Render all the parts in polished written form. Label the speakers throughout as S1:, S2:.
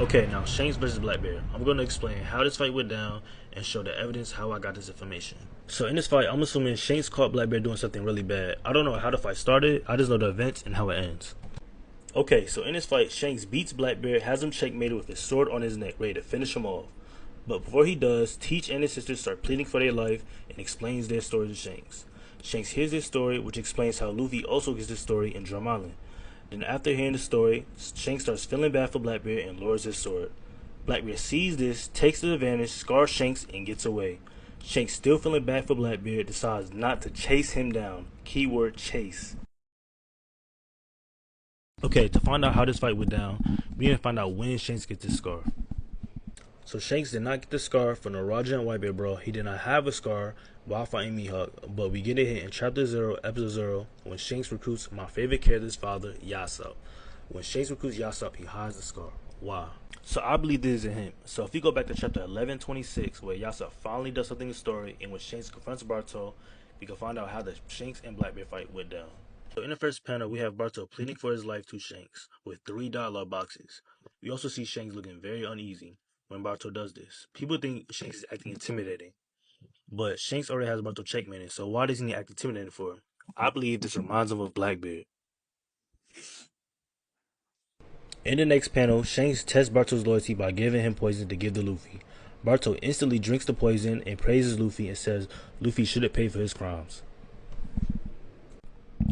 S1: Okay, now Shanks versus Blackbeard. I'm going to explain how this fight went down and show the evidence how I got this information. So in this fight, I'm assuming Shanks caught Blackbeard doing something really bad. I don't know how the fight started, I just know the events and how it ends. Okay, so in this fight, Shanks beats Blackbeard, has him checkmated with his sword on his neck, ready to finish him off. But before he does, Teach and his sister start pleading for their life and explains their story to Shanks. Shanks hears their story, which explains how Luffy also gets this story in Drum Island. Then after hearing the story, Shanks starts feeling bad for Blackbeard and lowers his sword. Blackbeard sees this, takes the advantage, scars Shanks, and gets away. Shanks, still feeling bad for Blackbeard, decides not to chase him down. Keyword chase. Okay, to find out how this fight went down, we need to find out when Shanks gets his scar. So Shanks did not get the scar from the Roger and Whitebeard brawl. He did not have a scar while fighting Mihawk, but we get a hint in Chapter 0, Episode 0, when Shanks recruits my favorite character's father, Yasop. When Shanks recruits Yasop, he hides the scar. Why? So I believe this is a hint. So if we go back to Chapter 11:26, where Yasop finally does something in the story, and when Shanks confronts Bartol, we can find out how the Shanks and Blackbeard fight went down. So in the first panel, we have Bartol pleading for his life to Shanks with $3 boxes. We also see Shanks looking very uneasy when Bartol does this. People think Shanks is acting intimidating, but Shanks already has Bartol checkmated, so why doesn't he act intimidating for him? I believe this reminds him of Blackbeard. In the next panel, Shanks tests Bartol's loyalty by giving him poison to give to Luffy. Bartol instantly drinks the poison and praises Luffy and says Luffy shouldn't pay for his crimes.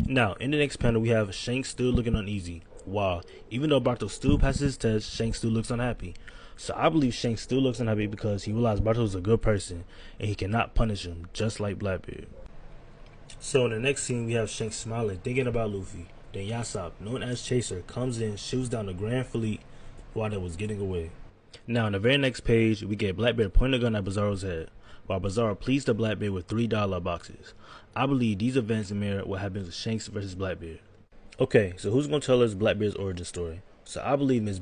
S1: Now, in the next panel, we have Shanks still looking uneasy. Why? Even though Bartol still passes his test, Shanks still looks unhappy. So I believe Shanks still looks unhappy because he realized Bartol is a good person and he cannot punish him, just like Blackbeard. So in the next scene, we have Shanks smiling, thinking about Luffy. Then Yasop, known as Chaser, comes in, shoots down the Grand Fleet while they was getting away. Now, on the very next page, we get Blackbeard pointing a gun at Bizarro's head, while Bizarro pleads to Blackbeard with $3 boxes. I believe these events mirror what happens with Shanks versus Blackbeard. Okay, so who's going to tell us Blackbeard's origin story? So I believe Ms.